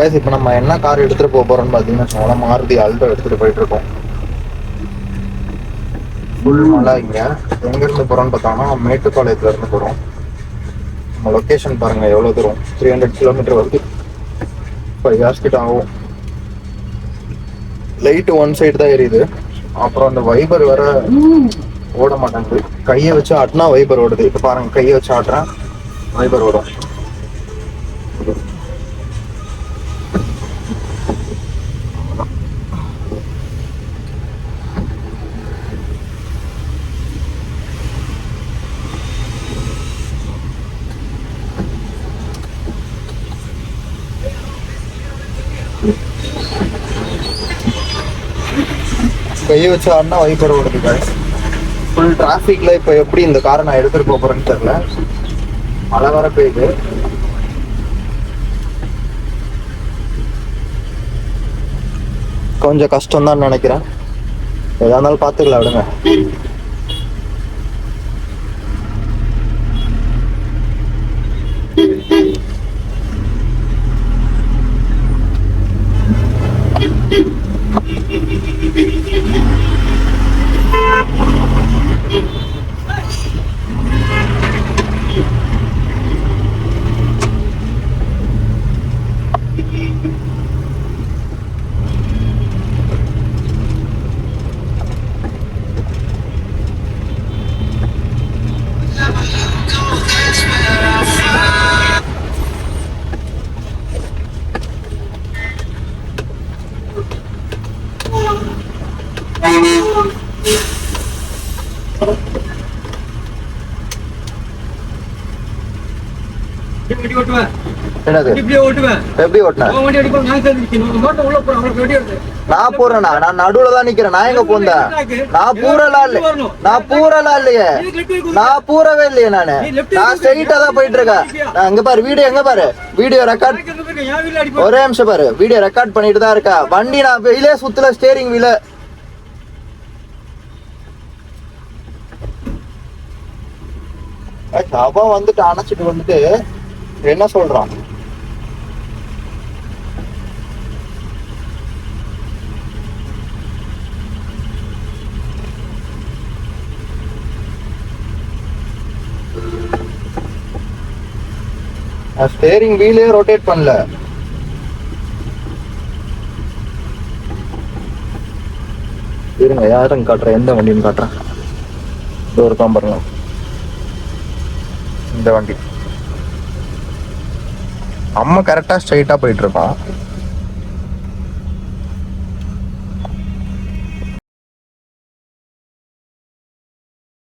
Guys இப்போ நம்ம என்ன கார் எடுத்துகிட்டு போக போகிறோம்னு பார்த்தீங்கன்னா மாருதி ஆல்டோ எடுத்துகிட்டு போயிட்டுருக்கோம். ஃபுல் மழை இங்கே. எங்கேருந்து போகிறோம்னு பார்த்தோம்னா மேட்டுப்பாளையத்துலேருந்து போகிறோம். நம்ம லொக்கேஷன் பாருங்கள் எவ்வளோ தூரம், 300 கிலோமீட்டர் வருது. 5 hours கிட்ட ஆகும். லைட்டு ஒன் சைடு தான் எரியுது. அப்புறம் அந்த வைபர் வேற ஓட மாட்டேங்குது. கையை வச்சு ஆட்டினா வைபர் ஓடுது. இப்போ பாருங்கள், கையை வச்சு ஆட்டுறேன், வைபர் ஓடும். கையை வச்சு ஆடினா வைப்பர் ஓடுது guys. ஃபுல் டிராஃபிக்ல இப்போ எப்படி இந்த காரை நான் எடுத்துட்டு போறேன்னு தெரியல. மழை வர பெய்யுது. கொஞ்சம் கஷ்டம் தான் நினைக்கிறேன். எதா இருந்தாலும் பார்த்துக்கலாம், விடுங்க. நான் போறேன்னா நான் நடுவுல தான் நிக்கிறேன். நான் எங்க போந்தேன்? நான் பூரலாம் இல்ல, நான் பூரலாம் இல்லையே, நான் பூரவே இல்லையே. நான் ஸ்ட்ரைட்டா தான் போயிட்டு இருக்கேன். நான் எங்க பாரு வீடியோ, எங்க பாரு வீடியோ ரெக்கார்ட், ஒரே நிமிஷம் பாரு, வீடியோ ரெக்கார்ட் பண்ணிட்டு தான் இருக்கா. வண்டி நான் வெயிலே சுத்தல, ஸ்டேரிங் வீல. அவன் வந்துட்டு அணைச்சிட்டு வந்துட்டு என்ன சொல்றான்? ஸ்டேரிங் வீலே ரொட்டேட் பண்ணல. இருங்க, யாரும் காட்டுறேன், எந்த வண்டின்னு காட்டுறேன். இது ஒரு பாருங்க, இந்த வண்டி. அம்மா கரெக்டா ஸ்ட்ரைட்டா போயிட்டு இருப்பான்.